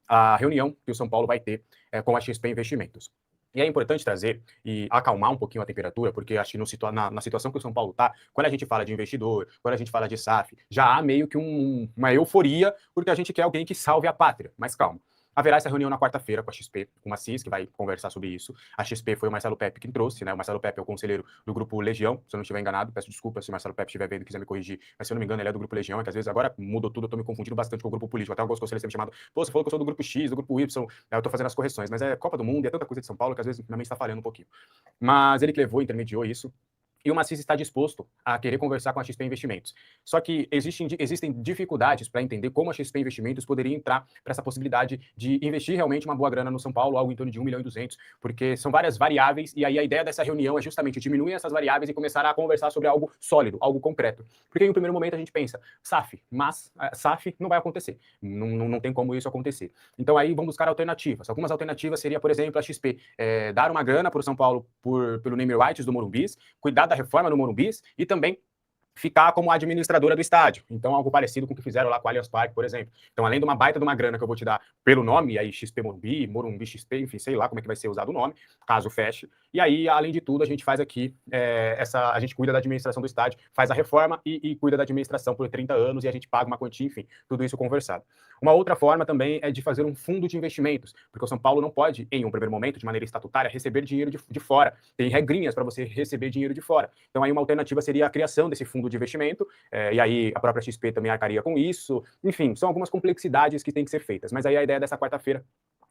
a reunião que o São Paulo vai ter com a XP Investimentos. E é importante trazer e acalmar um pouquinho a temperatura, porque acho que na situação que o São Paulo está, quando a gente fala de investidor, quando a gente fala de SAF, já há meio que uma euforia, porque a gente quer alguém que salve a pátria. Mas calma. Haverá essa reunião na quarta-feira com a XP, com a CIS, que vai conversar sobre isso. A XP foi o Marcelo Pepe quem trouxe, né? O Marcelo Pepe é o conselheiro do Grupo Legião, se eu não estiver enganado. Peço desculpa se o Marcelo Pepe estiver vendo e quiser me corrigir, mas se eu não me engano, ele é do Grupo Legião, é que às vezes agora mudou tudo, eu tô me confundindo bastante com o grupo político. Até alguns conselheiros têm me chamado, pô, você falou que eu sou do Grupo X, do Grupo Y, eu tô fazendo as correções, mas é Copa do Mundo e é tanta coisa de São Paulo que às vezes minha mente está falhando um pouquinho. Mas ele que levou, intermediou isso, e o Macis está disposto a querer conversar com a XP Investimentos. Só que existem dificuldades para entender como a XP Investimentos poderia entrar para essa possibilidade de investir realmente uma boa grana no São Paulo, algo em torno de 1,2 milhão, porque são várias variáveis, e aí a ideia dessa reunião é justamente diminuir essas variáveis e começar a conversar sobre algo sólido, algo concreto. Porque em um primeiro momento a gente pensa, SAF, mas SAF não vai acontecer, não tem como isso acontecer. Então aí vamos buscar alternativas. Algumas alternativas seria, por exemplo, a XP dar uma grana para o São Paulo pelo name rights do Morumbis, cuidar da reforma no Morumbis e também ficar como administradora do estádio. Então, algo parecido com o que fizeram lá com o Allianz Parque, por exemplo. Então, além de uma baita de uma grana que eu vou te dar pelo nome, aí XP Morumbi, Morumbi XP, enfim, sei lá como é que vai ser usado o nome, caso feche. E aí, além de tudo, a gente faz aqui, a gente cuida da administração do estádio, faz a reforma e cuida da administração por 30 anos e a gente paga uma quantia, enfim, tudo isso conversado. Uma outra forma também é de fazer um fundo de investimentos, porque o São Paulo não pode, em um primeiro momento, de maneira estatutária, receber dinheiro de fora. Tem regrinhas para você receber dinheiro de fora. Então, aí uma alternativa seria a criação desse fundo de investimento, e aí a própria XP também arcaria com isso. Enfim, são algumas complexidades que têm que ser feitas. Mas aí a ideia dessa quarta-feira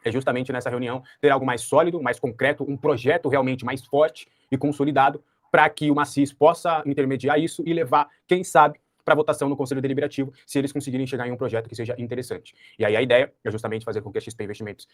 é justamente nessa reunião ter algo mais sólido, mais concreto, um projeto realmente mais forte e consolidado para que o Macis possa intermediar isso e levar, quem sabe, para votação no Conselho Deliberativo, se eles conseguirem chegar em um projeto que seja interessante. E aí a ideia é justamente fazer com que a XP Investimentos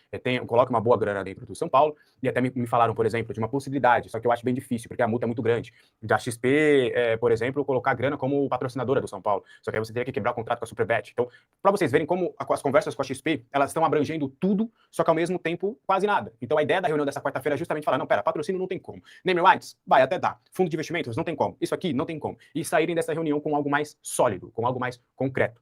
coloque uma boa grana dentro do São Paulo, e até me falaram, por exemplo, de uma possibilidade, só que eu acho bem difícil, porque a multa é muito grande, da XP, por exemplo, colocar grana como patrocinadora do São Paulo, só que aí você teria que quebrar o contrato com a Superbet. Então, para vocês verem como as conversas com a XP, elas estão abrangendo tudo, só que ao mesmo tempo quase nada. Então a ideia da reunião dessa quarta-feira é justamente falar, não, pera, patrocínio não tem como. Name rights? Vai, até dá. Fundo de investimentos? Não tem como. Isso aqui? Não tem como. E saírem dessa reunião com algo mais sólido, com algo mais concreto.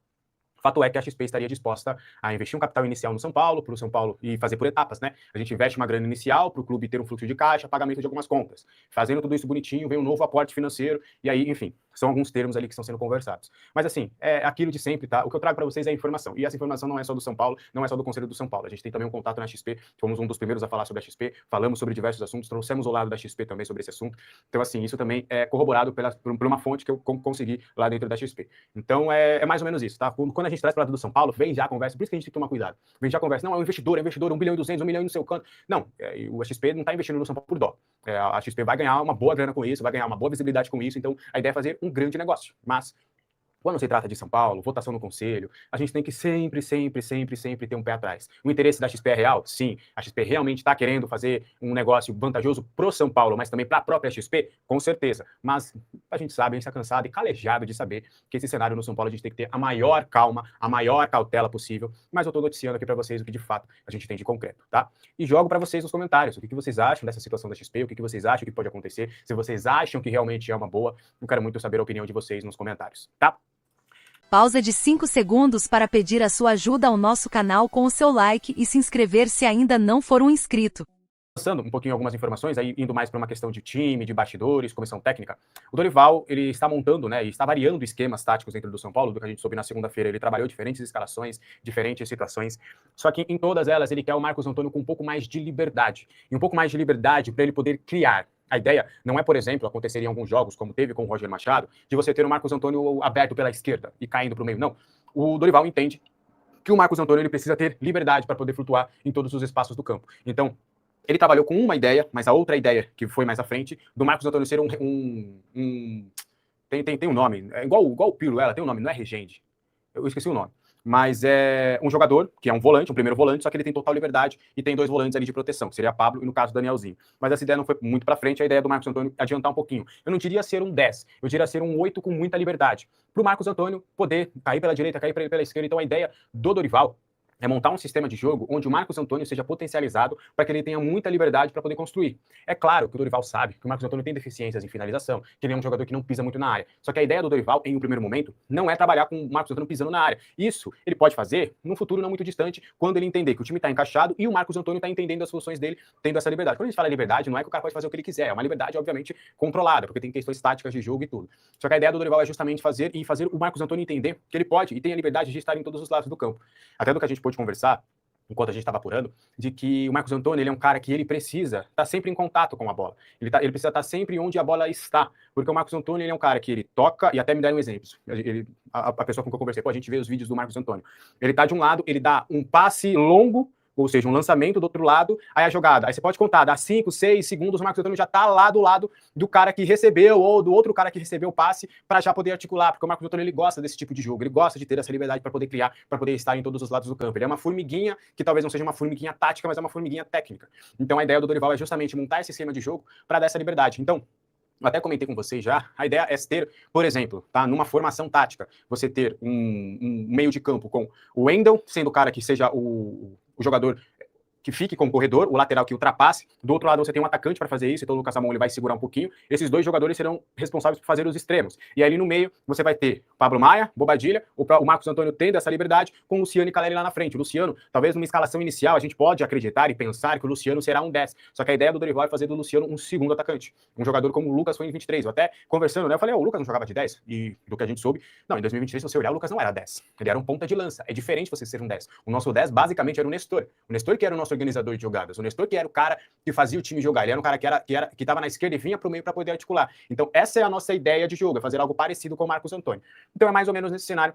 Fato é que a XP estaria disposta a investir um capital inicial no São Paulo, para o São Paulo, e fazer por etapas, né? A gente investe uma grana inicial para o clube ter um fluxo de caixa, pagamento de algumas contas. Fazendo tudo isso bonitinho, vem um novo aporte financeiro, e aí, enfim, são alguns termos ali que estão sendo conversados. Mas assim, é aquilo de sempre, tá? O que eu trago para vocês é a informação. E essa informação não é só do São Paulo, não é só do Conselho do São Paulo. A gente tem também um contato na XP, fomos um dos primeiros a falar sobre a XP, falamos sobre diversos assuntos, trouxemos o lado da XP também sobre esse assunto. Então, assim, isso também é corroborado por uma fonte que eu consegui lá dentro da XP. Então, é mais ou menos isso, tá? Quando a gente traz para o lado do São Paulo, vem já a conversa, por isso que a gente tem que tomar cuidado. Vem já a conversa, não, é um investidor, 1,2 milhão, 1 milhão no seu canto. Não, o XP não está investindo no São Paulo por dó. A XP vai ganhar uma boa grana com isso, vai ganhar uma boa visibilidade com isso, então a ideia é fazer um grande negócio. Mas quando se trata de São Paulo, votação no Conselho, a gente tem que sempre ter um pé atrás. O interesse da XP é real? Sim. A XP realmente está querendo fazer um negócio vantajoso pro São Paulo, mas também para a própria XP? Com certeza. Mas a gente sabe, a gente está cansado e calejado de saber que esse cenário no São Paulo a gente tem que ter a maior calma, a maior cautela possível, mas eu estou noticiando aqui para vocês o que de fato a gente tem de concreto, tá? E jogo para vocês nos comentários o que vocês acham dessa situação da XP, o que vocês acham que pode acontecer, se vocês acham que realmente é uma boa, eu quero muito saber a opinião de vocês nos comentários, tá? Pausa de 5 segundos para pedir a sua ajuda ao nosso canal com o seu like e se inscrever se ainda não for um inscrito. Passando um pouquinho algumas informações, aí indo mais para uma questão de time, de bastidores, comissão técnica, o Dorival, ele está montando, né, e está variando esquemas táticos dentro do São Paulo, do que a gente soube na segunda-feira, ele trabalhou diferentes escalações, diferentes situações, só que em todas elas ele quer o Marcos Antônio com um pouco mais de liberdade, e um pouco mais de liberdade para ele poder criar. A ideia não é, por exemplo, aconteceria em alguns jogos, como teve com o Roger Machado, de você ter o Marcos Antônio aberto pela esquerda e caindo para o meio, não. O Dorival entende que o Marcos Antônio ele precisa ter liberdade para poder flutuar em todos os espaços do campo. Então, ele trabalhou com uma ideia, mas a outra ideia, que foi mais à frente, do Marcos Antônio ser tem um nome, é igual o Pirlo, ela tem um nome, não é Regende, eu esqueci o nome. Mas é um jogador, que é um volante, um primeiro volante, só que ele tem total liberdade e tem dois volantes ali de proteção, que seria Pablo e, no caso, Danielzinho. Mas essa ideia não foi muito para frente, a ideia do Marcos Antônio adiantar um pouquinho. Eu não diria ser um 10, eu diria ser um 8 com muita liberdade. Para o Marcos Antônio poder cair pela direita, cair pela esquerda. Então a ideia do Dorival é montar um sistema de jogo onde o Marcos Antônio seja potencializado para que ele tenha muita liberdade para poder construir. É claro que o Dorival sabe que o Marcos Antônio tem deficiências em finalização, que ele é um jogador que não pisa muito na área. Só que a ideia do Dorival, em um primeiro momento, não é trabalhar com o Marcos Antônio pisando na área. Isso ele pode fazer num futuro não muito distante, quando ele entender que o time está encaixado e o Marcos Antônio está entendendo as funções dele, tendo essa liberdade. Quando a gente fala liberdade, não é que o cara pode fazer o que ele quiser, é uma liberdade, obviamente, controlada, porque tem questões táticas de jogo e tudo. Só que a ideia do Dorival é justamente fazer o Marcos Antônio entender que ele pode e tem a liberdade de estar em todos os lados do campo. Até do que a gente pôde conversar, enquanto a gente estava apurando, de que o Marcos Antônio ele é um cara que ele precisa estar sempre em contato com a bola. Ele precisa estar sempre onde a bola está. Porque o Marcos Antônio ele é um cara que ele toca, e até me deram um exemplo. A pessoa com quem eu conversei, a gente vê os vídeos do Marcos Antônio. Ele tá de um lado, ele dá um passe longo, ou seja, um lançamento do outro lado, aí a jogada, aí você pode contar, dá 5, 6 segundos, o Marcos Antônio já tá lá do lado do cara que recebeu, ou do outro cara que recebeu o passe, para já poder articular, porque o Marcos Antônio ele gosta desse tipo de jogo, ele gosta de ter essa liberdade para poder criar, para poder estar em todos os lados do campo. Ele é uma formiguinha, que talvez não seja uma formiguinha tática, mas é uma formiguinha técnica. Então a ideia do Dorival é justamente montar esse esquema de jogo para dar essa liberdade. Então, eu até comentei com vocês já, a ideia é ter, por exemplo, tá, numa formação tática, você ter um meio de campo com o Wendel, sendo o cara que seja o jogador que fique como corredor, o lateral que ultrapasse. Do outro lado você tem um atacante para fazer isso, então o Lucas Ramon ele vai segurar um pouquinho. Esses dois jogadores serão responsáveis por fazer os extremos. E ali no meio você vai ter Pablo Maia, Bobadilha, o Marcos Antônio tendo essa liberdade, com o Luciano e Caleri lá na frente. O Luciano, talvez numa escalação inicial, a gente pode acreditar e pensar que o Luciano será um 10. Só que a ideia do Dorival é fazer do Luciano um segundo atacante. Um jogador como o Lucas foi em 23. Eu até conversando, né, eu falei, o Lucas não jogava de 10? E do que a gente soube, não, em 2023, se você olhar, o Lucas não era 10. Ele era um ponta de lança. É diferente você ser um 10. O nosso 10 basicamente era o Nestor. O Nestor que era o nosso organizador de jogadas. O Nestor que era o cara que fazia o time jogar, ele era um cara que estava na esquerda e vinha para o meio para poder articular. Então essa é a nossa ideia de jogo, é fazer algo parecido com o Marcos Antônio. Então é mais ou menos nesse cenário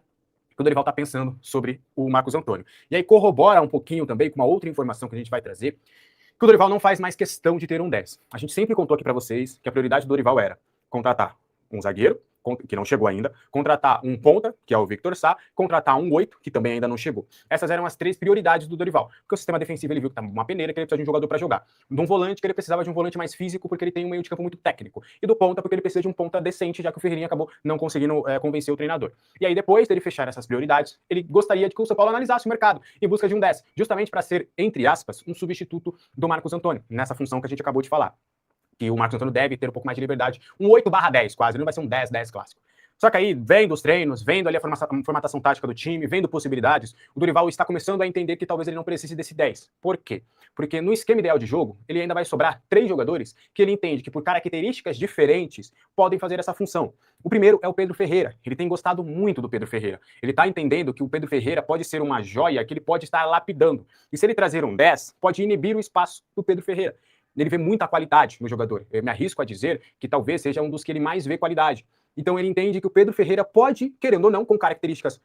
que o Dorival está pensando sobre o Marcos Antônio. E aí corrobora um pouquinho também com uma outra informação que a gente vai trazer, que o Dorival não faz mais questão de ter um 10. A gente sempre contou aqui para vocês que a prioridade do Dorival era contratar um zagueiro, que não chegou ainda, contratar um ponta, que é o Victor Sá, contratar um 8, que também ainda não chegou. Essas eram as 3 prioridades do Dorival, porque o sistema defensivo ele viu que estava uma peneira, que ele precisa de um jogador para jogar. De um volante, que ele precisava de um volante mais físico, porque ele tem um meio de campo muito técnico. E do ponta, porque ele precisa de um ponta decente, já que o Ferreirinha acabou não conseguindo convencer o treinador. E aí, depois dele fechar essas prioridades, ele gostaria de que o São Paulo analisasse o mercado em busca de um 10, justamente para ser, entre aspas, um substituto do Marcos Antônio, nessa função que a gente acabou de falar. Que o Marcos Antônio deve ter um pouco mais de liberdade, um 8/10 quase, ele não vai ser um 10/10 clássico. Só que aí, vendo os treinos, vendo ali a formatação tática do time, vendo possibilidades, o Dorival está começando a entender que talvez ele não precise desse 10. Por quê? Porque no esquema ideal de jogo, ele ainda vai sobrar 3 jogadores que ele entende que por características diferentes podem fazer essa função. O primeiro é o Pedro Ferreira. Ele tem gostado muito do Pedro Ferreira. Ele está entendendo que o Pedro Ferreira pode ser uma joia que ele pode estar lapidando. E se ele trazer um 10, pode inibir o espaço do Pedro Ferreira. Ele vê muita qualidade no jogador. Eu me arrisco a dizer que talvez seja um dos que ele mais vê qualidade. Então ele entende que o Pedro Ferreira pode, querendo ou não, com características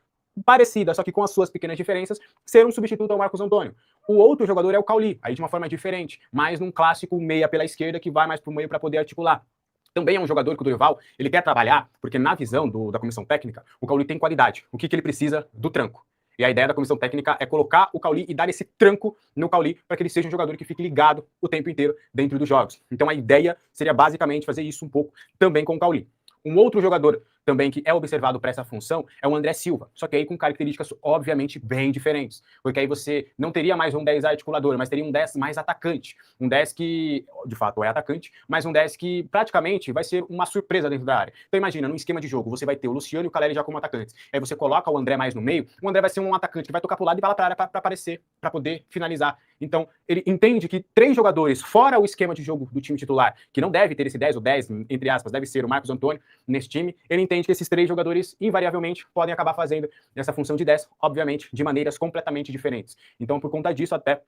parecidas, só que com as suas pequenas diferenças, ser um substituto ao Marcos Antônio. O outro jogador é o Cauli, aí de uma forma diferente, mais num clássico meia pela esquerda que vai mais para o meio para poder articular. Também é um jogador que o Dorival ele quer trabalhar, porque na visão da comissão técnica, o Cauli tem qualidade. O que ele precisa? Do tranco. E a ideia da comissão técnica é colocar o Cauli e dar esse tranco no Cauli para que ele seja um jogador que fique ligado o tempo inteiro dentro dos jogos. Então a ideia seria basicamente fazer isso um pouco também com o Cauli. Um outro jogador também que é observado para essa função é o André Silva, só que aí com características obviamente bem diferentes, porque aí você não teria mais um 10 articulador, mas teria um 10 mais atacante, um 10 que de fato é atacante, mas um 10 que praticamente vai ser uma surpresa dentro da área. Então imagina, num esquema de jogo, você vai ter o Luciano e o Caleri já como atacantes, aí você coloca o André mais no meio, o André vai ser um atacante que vai tocar para o lado e vai lá para a área para aparecer, para poder finalizar. Então ele entende que 3 jogadores, fora o esquema de jogo do time titular, que não deve ter esse 10, o 10, entre aspas, deve ser o Marcos Antônio nesse time, ele entende que esses 3 jogadores, invariavelmente, podem acabar fazendo essa função de 10, obviamente, de maneiras completamente diferentes. Então, por conta disso, até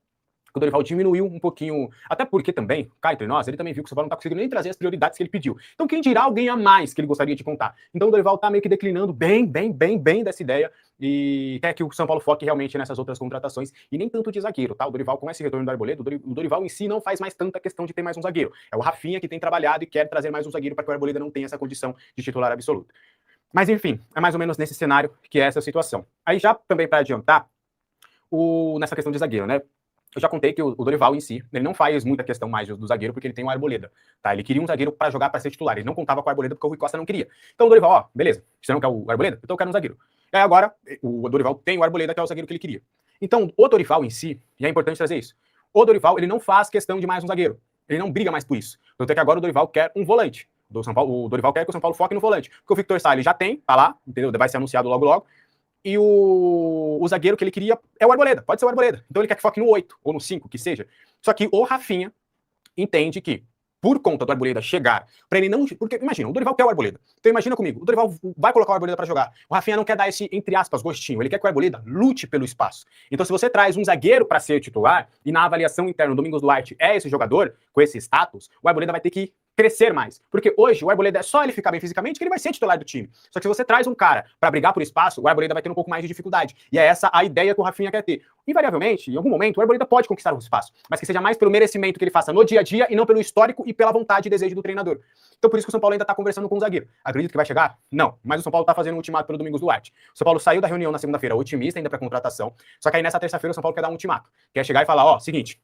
o Dorival diminuiu um pouquinho, até porque também, cá entre nós, ele também viu que o São Paulo não está conseguindo nem trazer as prioridades que ele pediu. Então, quem dirá alguém a mais que ele gostaria de contar? Então, o Dorival está meio que declinando bem dessa ideia e quer que o São Paulo foque realmente nessas outras contratações e nem tanto de zagueiro, tá? O Dorival, com esse retorno do Arboleda, o Dorival em si não faz mais tanta questão de ter mais um zagueiro. É o Rafinha que tem trabalhado e quer trazer mais um zagueiro para que o Arboleda não tenha essa condição de titular absoluto. Mas, enfim, é mais ou menos nesse cenário que é essa situação. Aí já também para adiantar, nessa questão de zagueiro, né? Eu já contei que o Dorival em si, ele não faz muita questão mais do zagueiro porque ele tem o Arboleda, tá? Ele queria um zagueiro para jogar para ser titular, ele não contava com o Arboleda porque o Rui Costa não queria. Então o Dorival, beleza, você não quer o Arboleda? Então eu quero um zagueiro. E aí agora, o Dorival tem o Arboleda, que é o zagueiro que ele queria. Então, o Dorival em si, e é importante trazer isso, o Dorival, ele não faz questão de mais um zagueiro. Ele não briga mais por isso. Tanto é que agora o Dorival quer um volante. O Dorival quer que o São Paulo foque no volante. Porque o Victor Sá, ele já tem, tá lá, entendeu? Vai ser anunciado logo logo. E o zagueiro que ele queria é o Arboleda. Pode ser o Arboleda. Então ele quer que foque no 8 ou no 5, que seja. Só que o Rafinha entende que, por conta do Arboleda chegar, para ele não... Porque, imagina, o Dorival quer o Arboleda. Então imagina comigo, o Dorival vai colocar o Arboleda para jogar. O Rafinha não quer dar esse, entre aspas, gostinho. Ele quer que o Arboleda lute pelo espaço. Então se você traz um zagueiro para ser titular, e na avaliação interna o Domingos Duarte é esse jogador, com esse status, o Arboleda vai ter que crescer mais. Porque hoje o Arboleda é só ele ficar bem fisicamente que ele vai ser titular do time. Só que se você traz um cara para brigar por espaço, o Arboleda vai ter um pouco mais de dificuldade. E é essa a ideia que o Rafinha quer ter. Invariavelmente, em algum momento, o Arboleda pode conquistar o espaço, mas que seja mais pelo merecimento que ele faça no dia a dia e não pelo histórico e pela vontade e desejo do treinador. Então por isso que o São Paulo ainda está conversando com o zagueiro. Acredito que vai chegar? Não. Mas o São Paulo está fazendo um ultimato pelo Domingos Duarte. O São Paulo saiu da reunião na segunda-feira otimista ainda para contratação, só que aí nessa terça-feira o São Paulo quer dar um ultimato. Quer chegar e falar, ó, seguinte,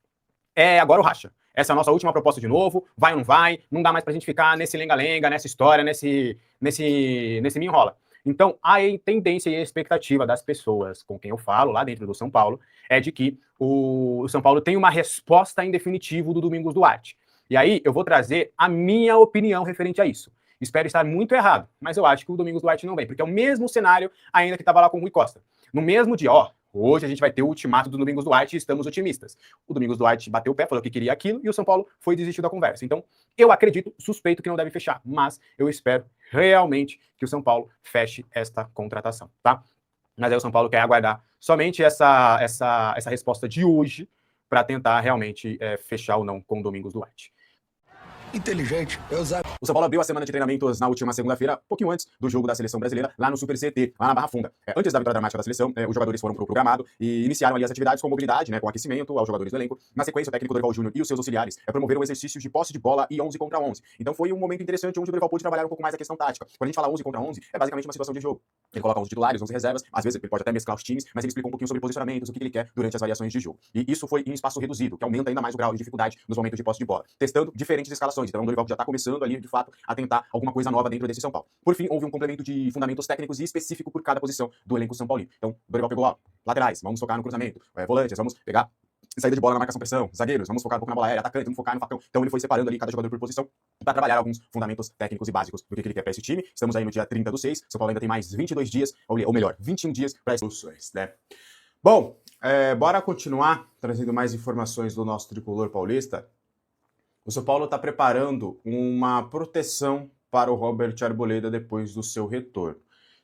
agora o racha. Essa é a nossa última proposta de novo, vai ou não vai, não dá mais pra gente ficar nesse lenga-lenga, nessa história, nesse me enrola. Então, a tendência e a expectativa das pessoas com quem eu falo, lá dentro do São Paulo, é de que o São Paulo tem uma resposta em definitivo do Domingos Duarte. E aí, eu vou trazer a minha opinião referente a isso. Espero estar muito errado, mas eu acho que o Domingos Duarte não vem, porque é o mesmo cenário ainda que estava lá com o Rui Costa. No mesmo dia, ó, hoje a gente vai ter o ultimato do Domingos Duarte e estamos otimistas. O Domingos Duarte bateu o pé, falou que queria aquilo e o São Paulo foi desistir da conversa. Então, eu acredito, suspeito que não deve fechar, mas eu espero realmente que o São Paulo feche esta contratação, tá? Mas aí o São Paulo quer aguardar somente essa resposta de hoje para tentar realmente fechar ou não com o Domingos Duarte. Inteligente, eu usava. O São Paulo abriu a semana de treinamentos na última segunda-feira, pouquinho antes do jogo da seleção brasileira, lá no Super CT, lá na Barra Funda. Antes da vitória dramática da seleção, os jogadores foram pro gramado e iniciaram ali as atividades com mobilidade, com aquecimento aos jogadores do elenco. Na sequência, o técnico Dorival Júnior e os seus auxiliares promoveram exercícios de posse de bola e 11 contra 11. Então foi um momento interessante onde o Dorival pôde trabalhar um pouco mais a questão tática. Quando a gente fala 11 contra 11, é basicamente uma situação de jogo. Ele coloca 11 titulares, 11 reservas, às vezes ele pode até mesclar os times, mas ele explica um pouquinho sobre posicionamentos, o que ele quer durante as variações de jogo. E isso foi em espaço reduzido, que aumenta ainda mais o grau de dificuldade nos momentos de posse de bola, testando diferentes escalações. Então o Dorival já está começando ali, de fato, a tentar alguma coisa nova dentro desse São Paulo. Por fim, houve um complemento de fundamentos técnicos e específico por cada posição do elenco São Paulino. Então, o Dorival pegou, ó, laterais, vamos focar no cruzamento, volantes, vamos pegar saída de bola na marcação-pressão, zagueiros, vamos focar um pouco na bola aérea, atacante, vamos focar no facão. Então ele foi separando ali cada jogador por posição para trabalhar alguns fundamentos técnicos e básicos do que ele quer para esse time. Estamos aí no dia 30/6, São Paulo ainda tem mais 22 dias, ou melhor, 21 dias para as soluções, né? Bom, bora continuar trazendo mais informações do nosso tricolor paulista. O São Paulo está preparando uma proteção para o Robert Arboleda depois do seu retorno.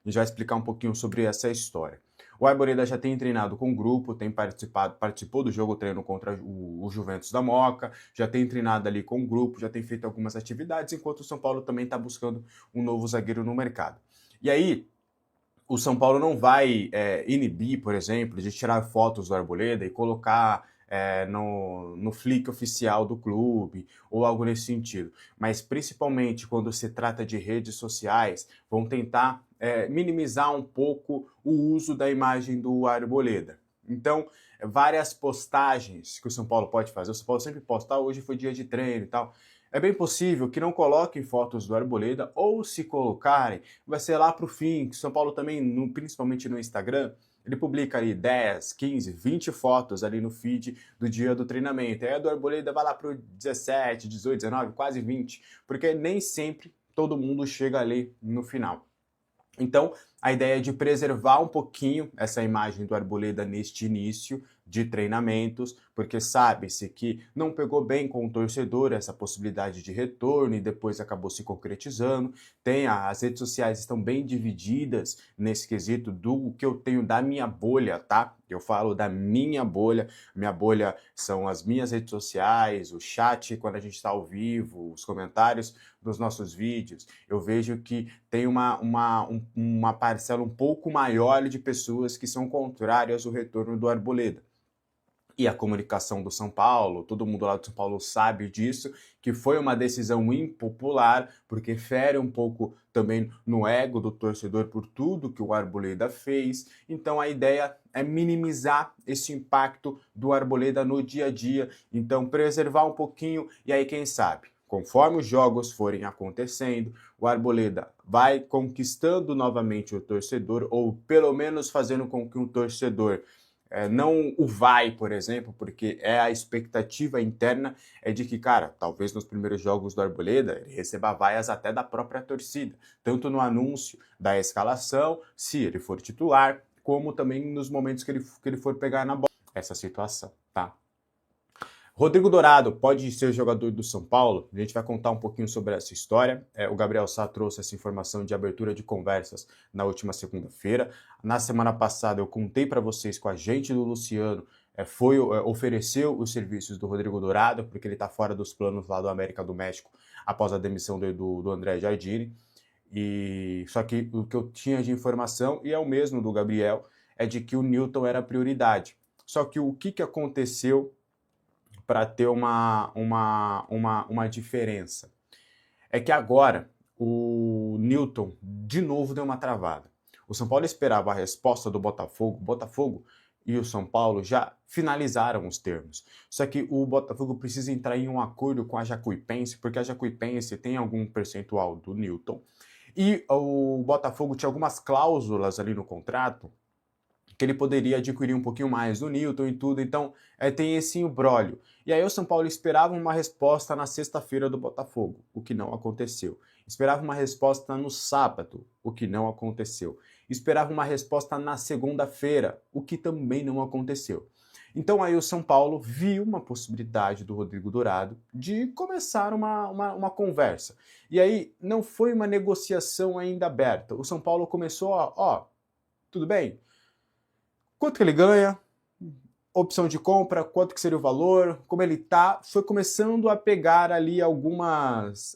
A gente vai explicar um pouquinho sobre essa história. O Arboleda já tem treinado com o grupo, participou do jogo treino contra o Juventus da Moca, já tem treinado ali com o grupo, já tem feito algumas atividades, enquanto o São Paulo também está buscando um novo zagueiro no mercado. E aí, o São Paulo não vai inibir, por exemplo, de tirar fotos do Arboleda e colocar no Flick oficial do clube ou algo nesse sentido. Mas principalmente quando se trata de redes sociais, vão tentar minimizar um pouco o uso da imagem do Arboleda. Então, várias postagens que o São Paulo pode fazer, o São Paulo sempre posta, hoje foi dia de treino e tal. É bem possível que não coloquem fotos do Arboleda, ou se colocarem, vai ser lá para o fim, que o São Paulo também, principalmente no Instagram, ele publica ali 10, 15, 20 fotos ali no feed do dia do treinamento. Aí a do Arboleda vai lá para o 17, 18, 19, quase 20, porque nem sempre todo mundo chega ali no final. Então, a ideia é de preservar um pouquinho essa imagem do Arboleda neste início de treinamentos, porque sabe-se que não pegou bem com o torcedor essa possibilidade de retorno e depois acabou se concretizando. As redes sociais estão bem divididas nesse quesito do que eu tenho da minha bolha, tá? Eu falo da minha bolha são as minhas redes sociais, o chat quando a gente está ao vivo, os comentários dos nossos vídeos. Eu vejo que tem uma parcela um pouco maior de pessoas que são contrárias ao retorno do Arboleda. E a comunicação do São Paulo, todo mundo lá do São Paulo sabe disso, que foi uma decisão impopular, porque fere um pouco também no ego do torcedor por tudo que o Arboleda fez. Então a ideia é minimizar esse impacto do Arboleda no dia a dia, então preservar um pouquinho, e aí quem sabe, conforme os jogos forem acontecendo, o Arboleda vai conquistando novamente o torcedor, ou pelo menos fazendo com que o torcedor não o vai, por exemplo, porque a expectativa interna é de que, cara, talvez nos primeiros jogos do Arboleda ele receba vaias até da própria torcida, tanto no anúncio da escalação, se ele for titular, como também nos momentos que ele for pegar na bola. Essa situação, tá? Rodrigo Dourado pode ser jogador do São Paulo? A gente vai contar um pouquinho sobre essa história. O Gabriel Sá trouxe essa informação de abertura de conversas na última segunda-feira. Na semana passada eu contei para vocês que o agente do Luciano ofereceu os serviços do Rodrigo Dourado, porque ele está fora dos planos lá do América do México após a demissão do André Jardine. Só que o que eu tinha de informação, e é o mesmo do Gabriel, é de que o Newton era prioridade. Só que o que aconteceu para ter uma diferença? É que agora o Newton de novo deu uma travada. O São Paulo esperava a resposta do Botafogo. O Botafogo e o São Paulo já finalizaram os termos. Só que o Botafogo precisa entrar em um acordo com a Jacuipense, porque a Jacuipense tem algum percentual do Newton. E o Botafogo tinha algumas cláusulas ali no contrato que ele poderia adquirir um pouquinho mais do Newton e tudo, então tem esse imbróglio. E aí o São Paulo esperava uma resposta na sexta-feira do Botafogo, o que não aconteceu. Esperava uma resposta no sábado, o que não aconteceu. Esperava uma resposta na segunda-feira, o que também não aconteceu. Então aí o São Paulo viu uma possibilidade do Rodrigo Dourado de começar uma conversa. E aí não foi uma negociação ainda aberta. O São Paulo começou tudo bem? Quanto que ele ganha? Opção de compra, quanto que seria o valor, como ele tá? Foi começando a pegar ali algumas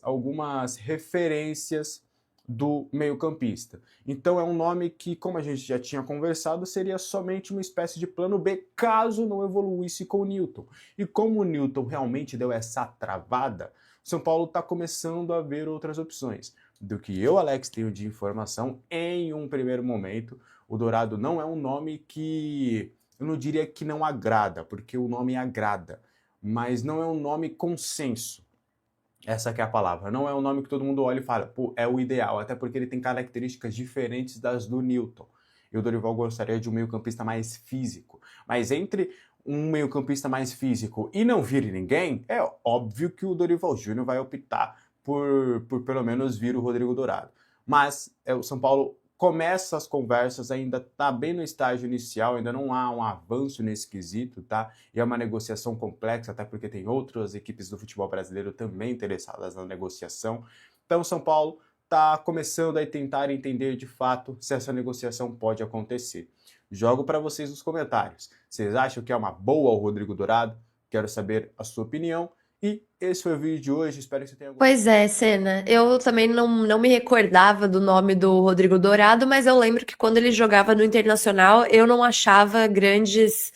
referências do meio-campista. Então é um nome que, como a gente já tinha conversado, seria somente uma espécie de plano B, caso não evoluísse com o Newton. E como o Newton realmente deu essa travada, o São Paulo está começando a ver outras opções. Do que eu, Alex, tenho de informação, em um primeiro momento, o Dourado não é um nome que, eu não diria que não agrada, porque o nome agrada, mas não é um nome consenso. Essa que é a palavra. Não é um nome que todo mundo olha e fala, pô, é o ideal, até porque ele tem características diferentes das do Newton. E o Dorival gostaria de um meio-campista mais físico. Mas entre um meio-campista mais físico e não vir ninguém, é óbvio que o Dorival Júnior vai optar por pelo menos vir o Rodrigo Dourado. Mas o São Paulo começa as conversas, ainda está bem no estágio inicial, ainda não há um avanço nesse quesito, tá? E é uma negociação complexa, até porque tem outras equipes do futebol brasileiro também interessadas na negociação. Então, o São Paulo está começando a tentar entender de fato se essa negociação pode acontecer. Jogo para vocês nos comentários. Vocês acham que é uma boa o Rodrigo Dourado? Quero saber a sua opinião. E esse foi o vídeo de hoje, espero que você tenha gostado. Pois é, Senna. Eu também não me recordava do nome do Rodrigo Dourado, mas eu lembro que quando ele jogava no Internacional, eu não achava grandes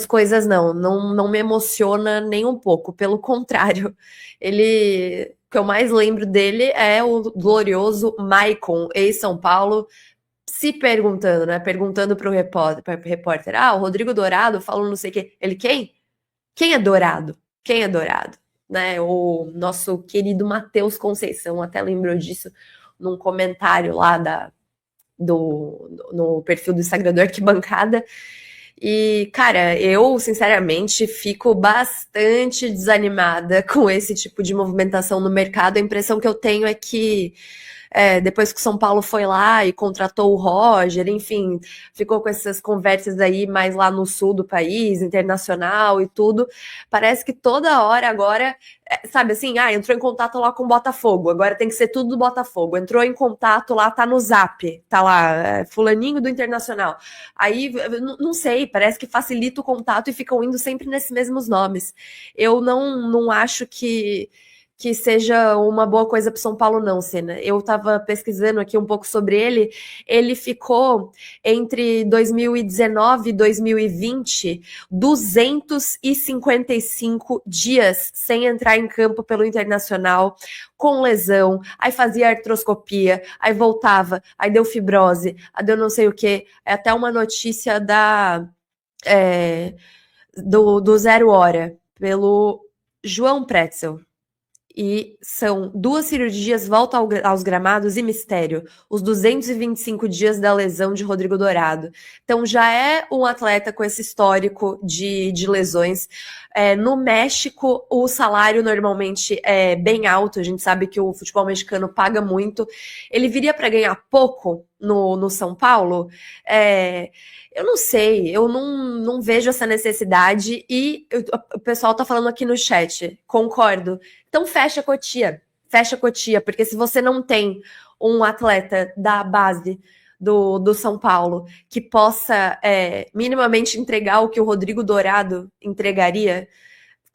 coisas, não. Não me emociona nem um pouco. Pelo contrário, o que eu mais lembro dele é o glorioso Maicon, ex-São Paulo, se perguntando, né? Perguntando pro repórter, o Rodrigo Dourado falou não sei o quê. Ele, quem? Quem é Dourado? Quem é Dourado? Né? O nosso querido Matheus Conceição até lembrou disso num comentário lá no perfil do Instagram do Arquibancada. E, cara, eu, sinceramente, fico bastante desanimada com esse tipo de movimentação no mercado. A impressão que eu tenho é que depois que o São Paulo foi lá e contratou o Roger, enfim, ficou com essas conversas aí mais lá no sul do país, internacional e tudo, parece que toda hora agora, sabe assim, entrou em contato lá com o Botafogo, agora tem que ser tudo do Botafogo, entrou em contato lá, tá no Zap, tá lá, fulaninho do Internacional, aí, não sei, parece que facilita o contato e ficam indo sempre nesses mesmos nomes. Eu não acho que seja uma boa coisa para o São Paulo, não, Senna. Eu estava pesquisando aqui um pouco sobre ele. Ele ficou entre 2019 e 2020 255 dias sem entrar em campo pelo Internacional, com lesão, aí fazia artroscopia, aí voltava, aí deu fibrose, aí deu não sei o quê. É até uma notícia do Zero Hora, pelo João Pretzel. E são 2 cirurgias, volta aos gramados e mistério. Os 225 dias da lesão de Rodrigo Dourado. Então já é um atleta com esse histórico de lesões. No México, o salário normalmente é bem alto. A gente sabe que o futebol mexicano paga muito. Ele viria para ganhar pouco no São Paulo? Eu não sei, eu não vejo essa necessidade. E o pessoal tá falando aqui no chat, concordo. Então fecha a Cotia, porque se você não tem um atleta da base do São Paulo que possa minimamente entregar o que o Rodrigo Dourado entregaria,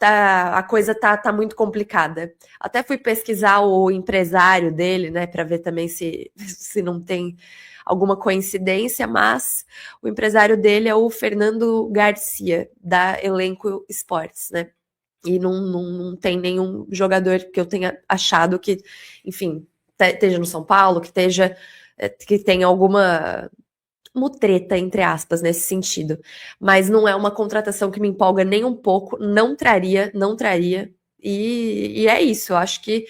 a coisa tá muito complicada. Até fui pesquisar o empresário dele, né, para ver também se não tem alguma coincidência, mas o empresário dele é o Fernando Garcia, da Elenco Esportes, né? E não tem nenhum jogador que eu tenha achado que, enfim, esteja no São Paulo, que tenha alguma mutreta, entre aspas, nesse sentido. Mas não é uma contratação que me empolga nem um pouco, não traria. E é isso, eu acho que,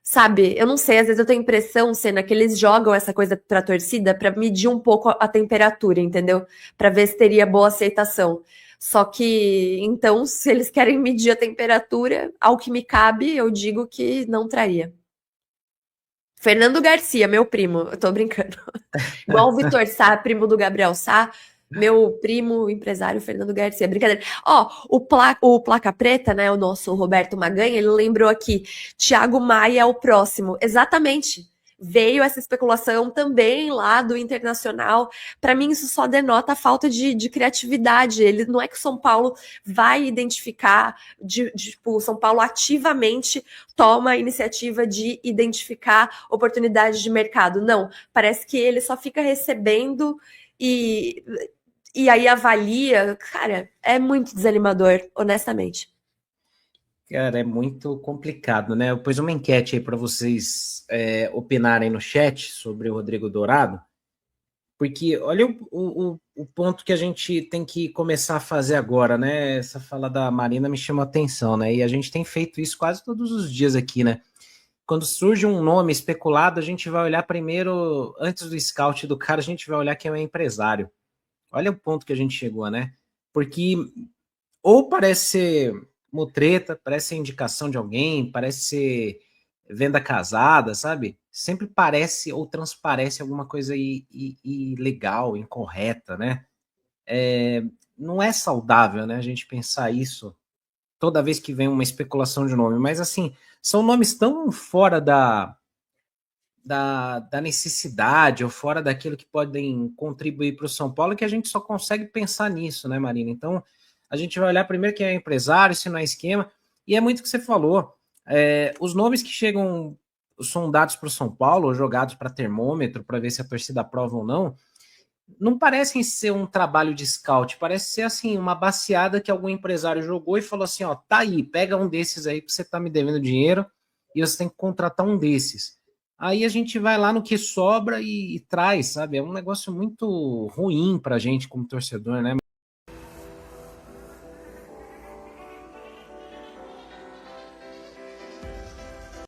sabe, eu não sei, às vezes eu tenho a impressão, Senna, que eles jogam essa coisa pra torcida pra medir um pouco a temperatura, entendeu? Pra ver se teria boa aceitação. Só que, então, se eles querem medir a temperatura, ao que me cabe, eu digo que não traria. Fernando Garcia, meu primo, eu tô brincando. Igual o Vitor Sá, primo do Gabriel Sá, meu primo, empresário Fernando Garcia. Brincadeira. Ó, o Placa Preta, né, o nosso Roberto Maganha, ele lembrou aqui, Thiago Maia é o próximo. Exatamente. Veio essa especulação também lá do Internacional. Para mim, isso só denota a falta de criatividade. Ele não é que o São Paulo vai identificar, tipo, o São Paulo ativamente toma a iniciativa de identificar oportunidades de mercado. Não, parece que ele só fica recebendo e aí avalia. Cara, é muito desanimador, honestamente. Cara, é muito complicado, né? Eu pus uma enquete aí para vocês opinarem no chat sobre o Rodrigo Dourado, porque olha o ponto que a gente tem que começar a fazer agora, né? Essa fala da Marina me chamou a atenção, né? E a gente tem feito isso quase todos os dias aqui, né? Quando surge um nome especulado, a gente vai olhar primeiro, antes do scout do cara, a gente vai olhar quem é o empresário. Olha o ponto que a gente chegou, né? Porque ou parece ser mutreta, parece ser indicação de alguém, parece ser venda casada, sabe? Sempre parece ou transparece alguma coisa ilegal, incorreta, né? Não é saudável, né, a gente pensar isso toda vez que vem uma especulação de nome, mas assim, são nomes tão fora da necessidade ou fora daquilo que podem contribuir para o São Paulo que a gente só consegue pensar nisso, né, Marina? Então, a gente vai olhar primeiro quem é empresário, se não é esquema, e é muito o que você falou. Os nomes que chegam sondados para o São Paulo, ou jogados para termômetro, para ver se a torcida aprova ou não parecem ser um trabalho de scout, parece ser assim, uma baseada que algum empresário jogou e falou assim, ó, tá aí, pega um desses aí que você tá me devendo dinheiro e você tem que contratar um desses. Aí a gente vai lá no que sobra e traz, sabe? É um negócio muito ruim pra gente como torcedor, né?